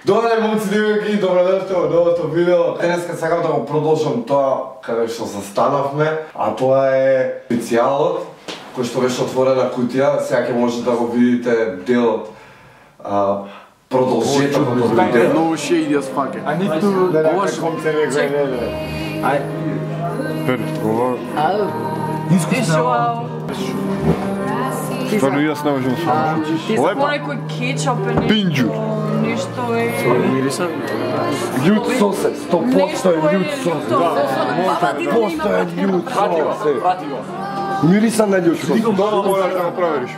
Добре, момци, девојки, добредошли во новото видео. Денеска сакам да го продолжам тоа каде што застанавме, а тоа е специјалот кој што беше отворена кутија. Сега ќе може да го видите делот продолжетокот од видео. No shady as fuck. I need to wash Stvarno i ja se ne možem Ti sam ponekoj kečap i Pinđu. ništo je... Mirisan? Ljud sose, 100% je ljud sose. Da, 100% je ljud sose. Mirisan na ljud sose. Dobro moraš da ga proveriš.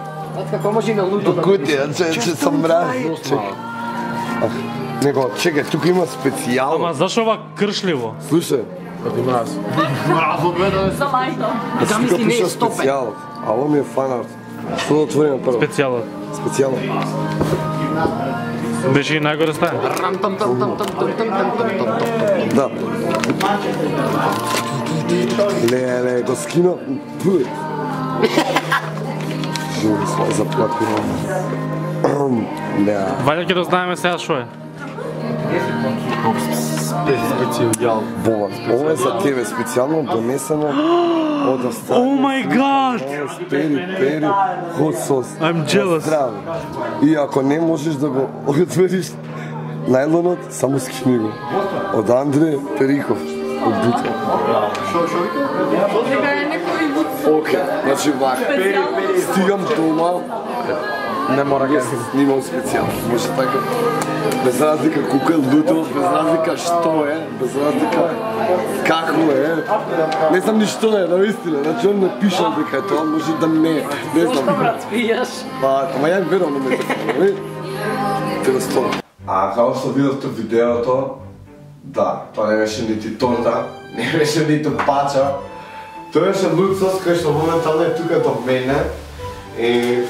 Kako može na ludo da... Kutija, če sam mrazio, čekaj. Nego, čekaj, тука има специјално. Ама зашо ова кршливо? Слушай, За мајта. тука пише специјалот, а ово ми е фанарт. Што да отворим прво? Специјалот. Специјално. Беше и најгоре стаја. Да. Леле, го скинав. Жури сме заплатено. Да. Вајде ќе да знаеме сега шо е. Специјал. Бомат. Ова е за тебе специјално донесено од Австралија. Oh my god! Пери, hot sauce. I'm jealous. Здраво. И ако не можеш да го отвориш најлонот, само скини го. Од Андре Периков. Од Бутел. Дека е некој вуд. Окей, значи вака. Стигам дома. Ne mora ga. Снимам специјално. Може така. Без разлика колку е луто, без разлика што е, без разлика какво е. Не знам ни што е, наистина. Значи он не пишал дека е тоа, може да не е. Не знам. Брат, спијаш. Па, ама ја верувам на мене, нали? Те да стоја. А како што видовте видеото, да, тоа не беше нити торта, не беше ниту пача. Тоа беше луд сос кој што моментално е тука до мене. И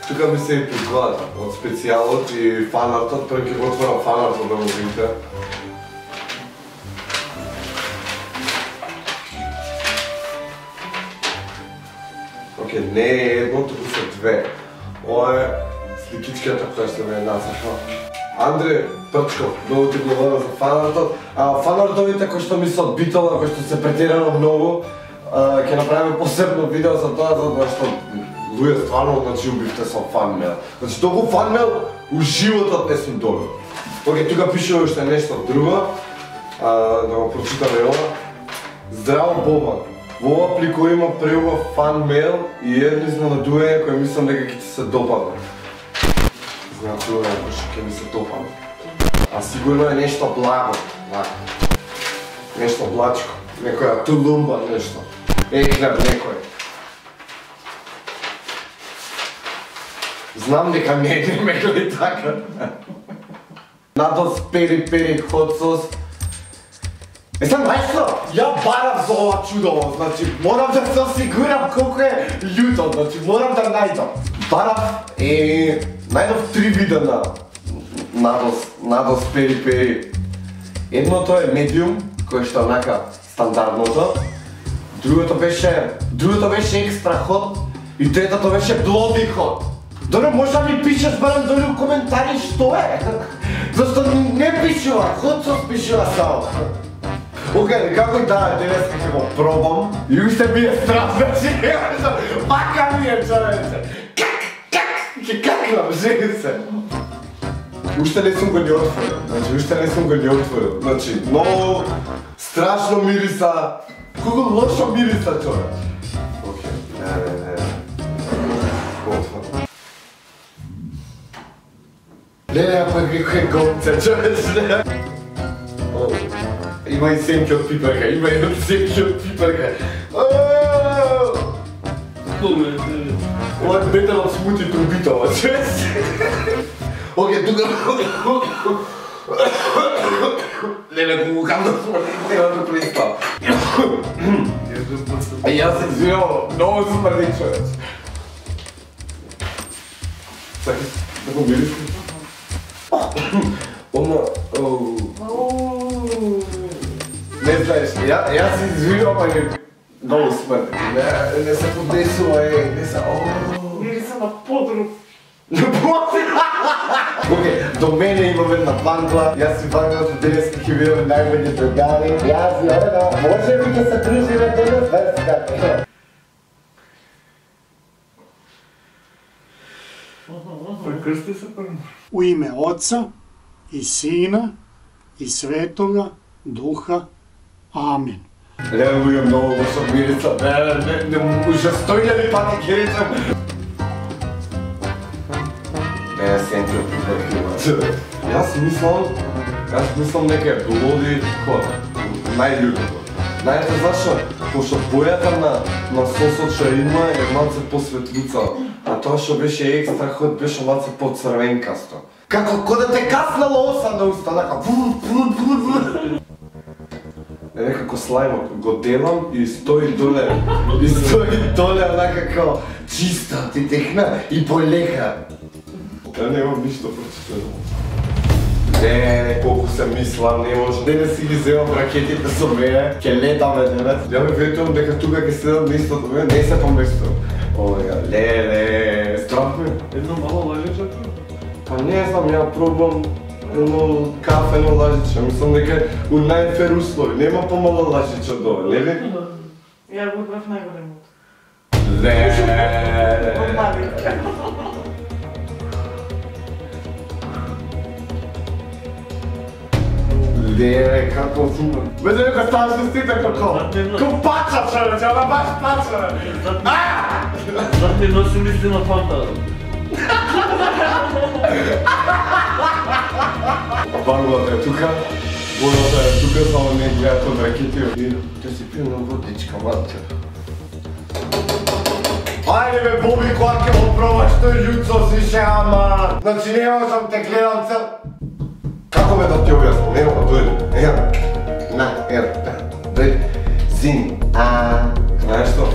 тука ми се и пригода од специјалот и фанартот, прво ќе го отворам фанартот да го видите. Океј, не е едно, туку се две. Ова е сликичката која што ме насака. Андре Прчков, многу ти благодарам за фанартот. Фанартовите кои што ми се од Битола, кои што се претерано многу, ќе направиме посебно видео за тоа, затоа што луѓе стварно, значи, убивте со фанмейл. Значи, толку фанмейл у животот не сум добил. Океј, тука пише уште нешто друго, да го прочитаме ова. Здраво, Бобан. Во ова плико има преубав фанмейл и едно изненадување кој мислам дека ќе ти се допадне. Изненадување кој ќе ми се допадне. А сигурно е нешто благо, нешто блачко, некоја тулумба, нешто. Хлеб некој. Знам дека не ме гледа така. Надос пери hot sauce. Сам мајстро, ја барав за ова чудово, значи морам да се осигурам колку е љуто, значи морам да најдам. Барав и најдов 3 вида на надос пери. Едното е медиум, кој што онака стандардното. Другото беше екстра хот и третото беше bloody hot. Добре, може да ми пишеш барем долу у коментари што е? Зашто не пишува, hot sauce пишува само. Океј, како и да, денеска ќе го пробам и уште ми е страх, значи, пака ми е човече. Ќе какнам, жеги се. Уште не сум го ни отворил, значи, многу страшно мириса, колку лошо мириса човеч. Океј, не. Го отворам. Не, па како е голце, човеч, не. Има и семки од пиперка, Ова е бетер од смути трубитова, чест. Океј, тука... Леле, кога да нема да пристав. Јас се извинувам, многу сум мрдик човек. Сакаш да го мириш? Не знаеш, јас се извинувам, али Много смъртни. Не се поднесува, не се... Мири се на подруб. Окей, до мене имам една вангла. Јас си ванглата денеска ќе видам најмеѓу другани. Јас и Олена, може би ќе се дружиме денес, версикате. Прекрсти се прво. U ime Oca i Sina i Svetoga Duha. Amen. Леле, имам много лоша мирица. Уже 100.000 пати ќе речам. Не, сентил припрекива. Јас мислам нека е блоди хора. Најлюбиво. Знаете зашо? Пошто бојата на сосот што има е малце посветлица. А тоа што беше екстра ход беше малце поцрвенкасто. Како кога те каснало оса на уста, така. Некако слаймот го делам и стои доле. И стои доле онака као чиста ти текна и полека. Ја немам ништо прочитано. Не, колку се мислам, не може. Денес си ги земам ракетите со мене, ќе летаме денес. Ја ме ветувам дека тука ќе седам на истото мене, не се поместувам. Оја, леле, страх ме. Едно мало лажиче. Па не знам, ја пробам едно кафено лажиче, мислам дека у најфер услови, нема помало лажиче од ова, нели? Ја го бев најголемот. Леле. Леле, како супер. Беде дека ставаш да стите како пача, човече, ама баш пача. Зад ти носи мисли на фанта. Ванглата е тука, водата е тука, само не гледат од ракети. Да си пием на водичка, мате. Ајде бе, Боби, кога ќе го пробаш тој љуцо си ама... Значи не можам те гледам цел... Како ме да ти објаснам? Нема да дојде. Дојде. Зин. Знаеш што?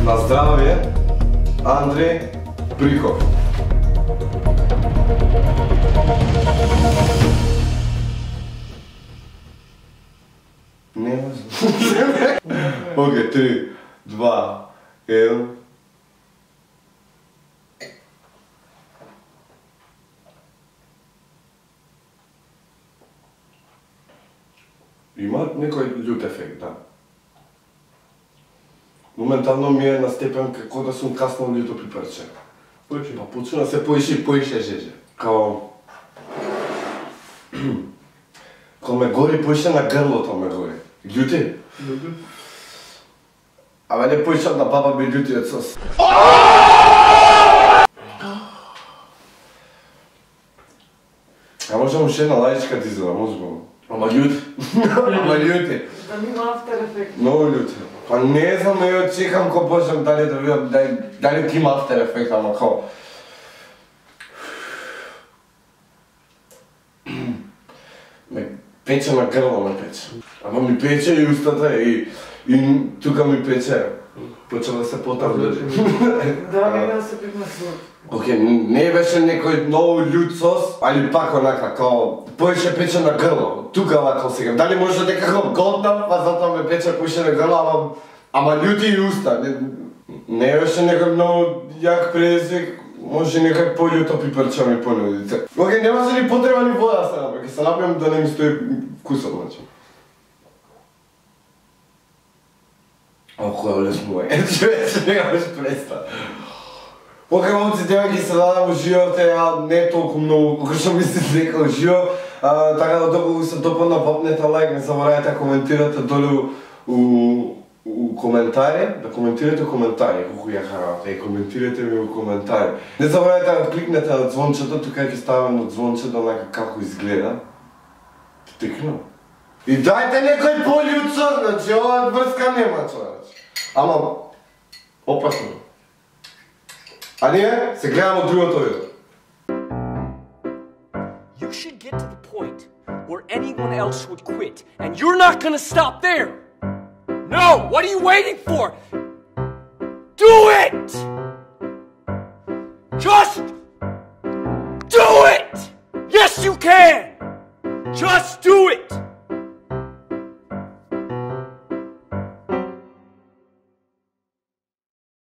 На здравје, Андреј Бриков. Не можам. Окей, 3, 2, 1... Има некој љут ефект, да. Моментално ми е на степен како да сум каснал љуто пиперче. Поише. Па почна се поише жеже. Као... Као ме гори, поише на грлото ме гори. Љути? Љути. Абе не поише на баба ми љутиот сос. А можем уште една лајчка да изгледа, можемо. Ама љути. Ама љути. Да нема автор ефект. Много љути. Па не знам, ја чекам ко почнем дали да видам, дали ти има автор ефект, ама као... Ме пече на грло, ме пече. Ама ми пече и устата и тука ми пече. Почва да се потавлja. Да, не да се пипне слот. Океј, не беше некој многу љут сос, али пак онака, као, поише пече на грло. Тука вака сега. Дали може дека го готнав, па затоа ме пече поише на грло, ама љути и уста. Не беше некој многу јак предизвик, може некој пољуто пиперче ми понудите. Океј, немаше ни потреба ни вода сега, ќе се напијам да не ми стои вкусот, значи. Кој е лесно е, човече, немаш представа. Океј, момци, тема ги се дадам уживавте, ја не толку многу, колку што мислите дека уживав. Така да доколку се допадна, попнете лайк, не заборавајте да коментирате долу у коментари, да коментирате коментари, колку ја харавате, и коментирате ми у коментари. Не заборавајте да кликнете на звончето, тука ќе ставам на звончето, онака како изгледа. Тикно. И дајте некој пољут сос, значи, ова врска нема, човече. Ама, опасно. А ние се гледаме од другото видео. You should get to the point where anyone else would quit, and you're not gonna stop there. No, what are you waiting for? Do it! Just do it! Yes, you can! Just do